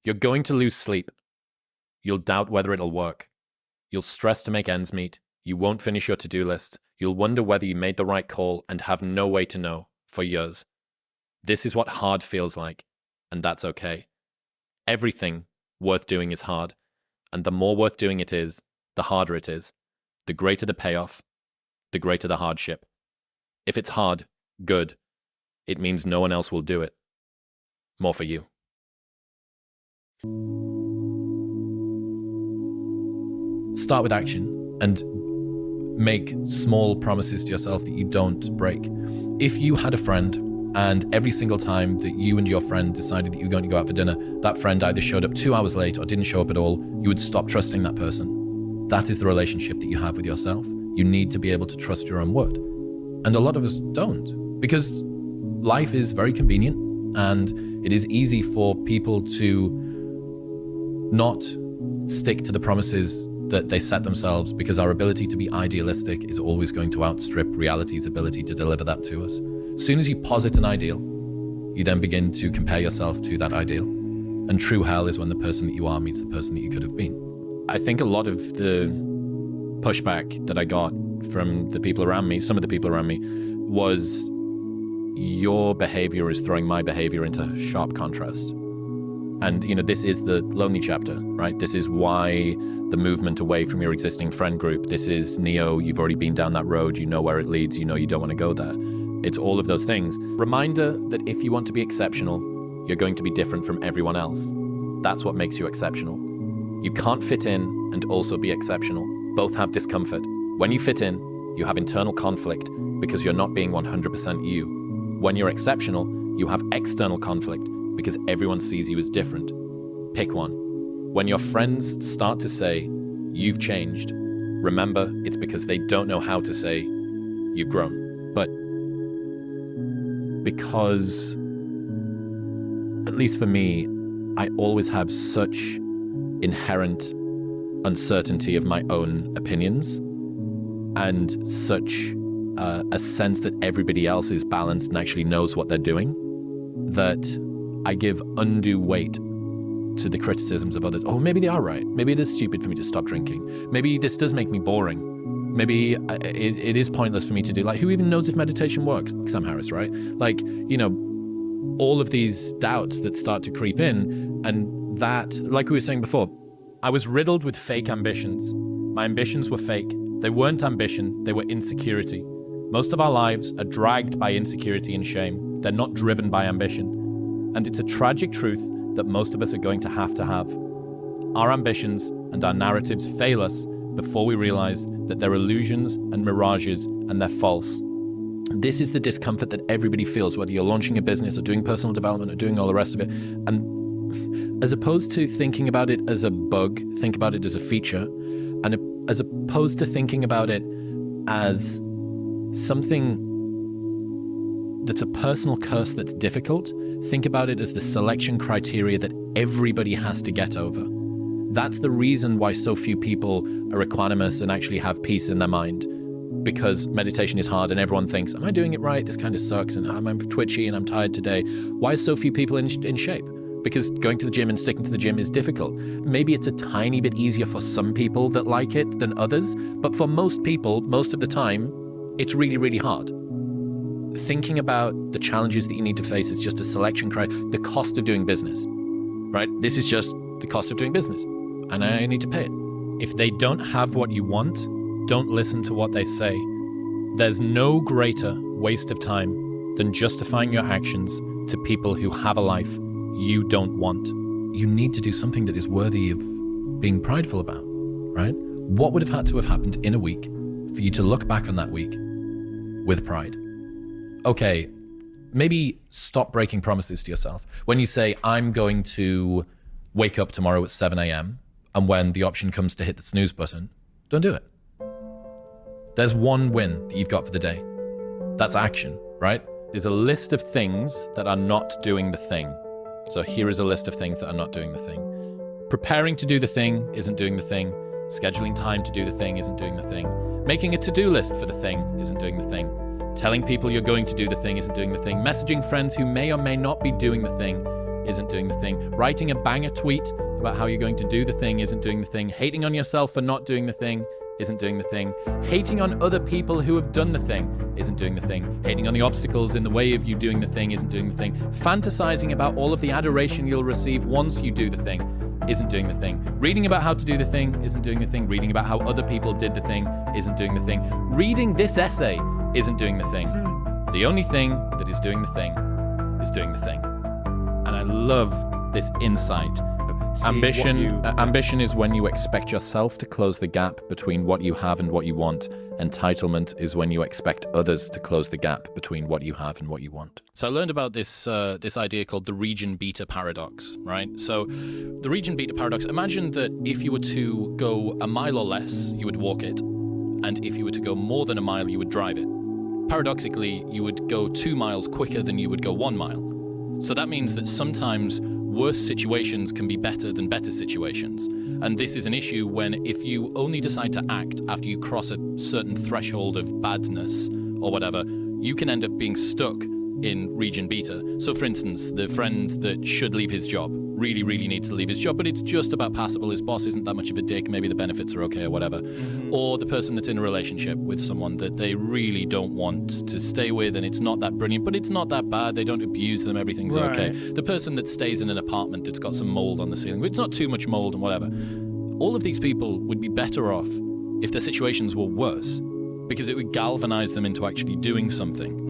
You're going to lose sleep. You'll doubt whether it'll work. You'll stress to make ends meet. You won't finish your to-do list. You'll wonder whether you made the right call and have no way to know for years. This is what hard feels like, and that's okay. Everything worth doing is hard, and the more worth doing it is, the harder it is. The greater the payoff, the greater the hardship. If it's hard, good. It means no one else will do it. More for you. Start with action and make small promises to yourself that you don't break. If you had a friend and every single time that you and your friend decided that you were going to go out for dinner, that friend either showed up 2 hours late or didn't show up at all, you would stop trusting that person. That is the relationship that you have with yourself. You need to be able to trust your own word. And a lot of us don't, because life is very convenient and it is easy for people to not stick to the promises that they set themselves, because our ability to be idealistic is always going to outstrip reality's ability to deliver that to us. As soon as you posit an ideal, you then begin to compare yourself to that ideal. And true hell is when the person that you are meets the person that you could have been. I think a lot of the pushback that I got from the people around me, some of the people around me, was your behavior is throwing my behavior into sharp contrast. And, this is the lonely chapter, right? This is why the movement away from your existing friend group. This is Neo, you've already been down that road, you know where it leads, you know you don't want to go there. It's all of those things. Reminder that if you want to be exceptional, you're going to be different from everyone else. That's what makes you exceptional. You can't fit in and also be exceptional. Both have discomfort. When you fit in, you have internal conflict because you're not being 100% you. When you're exceptional, you have external conflict because everyone sees you as different. Pick one. When your friends start to say, you've changed, remember it's because they don't know how to say, you've grown. But because, at least for me, I always have such inherent uncertainty of my own opinions and such a sense that everybody else is balanced and actually knows what they're doing, that I give undue weight to the criticisms of others. Oh, maybe they are right. Maybe it is stupid for me to stop drinking. Maybe this does make me boring. Maybe it is pointless for me to do. Like, who even knows if meditation works? Sam Harris, right? Like, all of these doubts that start to creep in, and that, like we were saying before, I was riddled with fake ambitions. My ambitions were fake. They weren't ambition, they were insecurity. Most of our lives are dragged by insecurity and shame. They're not driven by ambition. And it's a tragic truth that most of us are going to have. Our ambitions and our narratives fail us before we realize that they're illusions and mirages and they're false. This is the discomfort that everybody feels, whether you're launching a business or doing personal development or doing all the rest of it. And as opposed to thinking about it as a bug, think about it as a feature. And as opposed to thinking about it as something that's a personal curse that's difficult, think about it as the selection criteria that everybody has to get over. That's the reason why so few people are equanimous and actually have peace in their mind. Because meditation is hard and everyone thinks, am I doing it right? This kind of sucks and I'm twitchy and I'm tired today. Why are so few people in shape? Because going to the gym and sticking to the gym is difficult. Maybe it's a tiny bit easier for some people that like it than others, but for most people, most of the time, it's really, really hard. Thinking about the challenges that you need to face is just a selection criteria. The cost of doing business, right? This is just the cost of doing business, and I need to pay it. If they don't have what you want, don't listen to what they say. There's no greater waste of time than justifying your actions to people who have a life you don't want. You need to do something that is worthy of being prideful about, right? What would have had to have happened in a week for you to look back on that week with pride? Okay, maybe stop breaking promises to yourself. When you say, I'm going to wake up tomorrow at 7 a.m., and when the option comes to hit the snooze button, don't do it. There's one win that you've got for the day. That's action, right? There's a list of things that are not doing the thing. So here is a list of things that are not doing the thing. Preparing to do the thing isn't doing the thing. Scheduling time to do the thing isn't doing the thing. Making a to-do list for the thing isn't doing the thing. Telling people you're going to do the thing isn't doing the thing. Messaging friends who may or may not be doing the thing isn't doing the thing. Writing a banger tweet about how you're going to do the thing isn't doing the thing. Hating on yourself for not doing the thing isn't doing the thing. Hating on other people who have done the thing isn't doing the thing. Hating on the obstacles in the way of you doing the thing isn't doing the thing. Fantasizing about all of the adoration you'll receive once you do the thing isn't doing the thing. Reading about how to do the thing isn't doing the thing. Reading about how other people did the thing isn't doing the thing. Reading this essay isn't doing the thing. The only thing that is doing the thing is doing the thing. And I love this insight. Ambition is when you expect yourself to close the gap between what you have and what you want. Entitlement is when you expect others to close the gap between what you have and what you want. So I learned about this idea called the region beta paradox, right? So the region beta paradox, imagine that if you were to go a mile or less, you would walk it. And if you were to go more than a mile, you would drive it. Paradoxically, you would go 2 miles quicker than you would go 1 mile. So that means that sometimes worse situations can be better than better situations. And this is an issue when if you only decide to act after you cross a certain threshold of badness or whatever, you can end up being stuck in region beta. So for instance, the friend that should leave his job really needs to leave his job, but it's just about passable. His boss isn't that much of a dick. Maybe the benefits are okay or whatever. Or the person that's in a relationship with someone that they really don't want to stay with, and it's not that brilliant, but it's not that bad. They don't abuse them. Everything's okay. The person that stays in an apartment that's got some mold on the ceiling, but it's not too much mold and whatever. All of these people would be better off if their situations were worse, because it would galvanize them into actually doing something.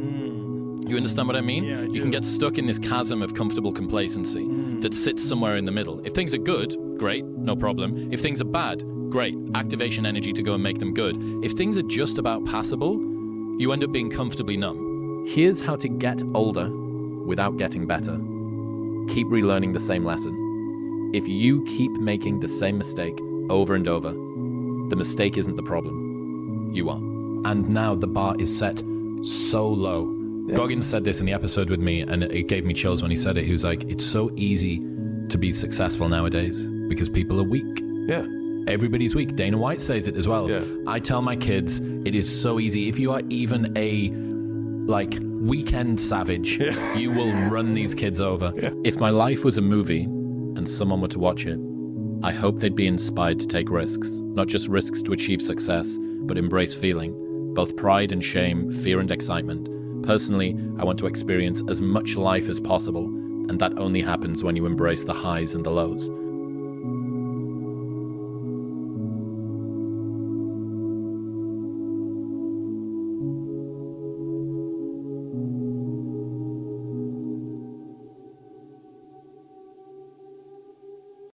You understand what I mean? Yeah, I do. You can get stuck in this chasm of comfortable complacency that sits somewhere in the middle. If things are good, great, no problem. If things are bad, great, activation energy to go and make them good. If things are just about passable, you end up being comfortably numb. Here's how to get older without getting better. Keep relearning the same lesson. If you keep making the same mistake over and over, the mistake isn't the problem. You are. And now the bar is set so low. Yeah. Goggins said this in the episode with me, and it gave me chills when he said it. He was like, it's so easy to be successful nowadays because people are weak. Yeah. Everybody's weak. Dana White says it as well. Yeah. I tell my kids, it is so easy. If you are even a weekend savage, you will run these kids over. Yeah. If my life was a movie and someone were to watch it, I hope they'd be inspired to take risks. Not just risks to achieve success, but embrace feeling. Both pride and shame, fear and excitement. Personally, I want to experience as much life as possible, and that only happens when you embrace the highs and the lows.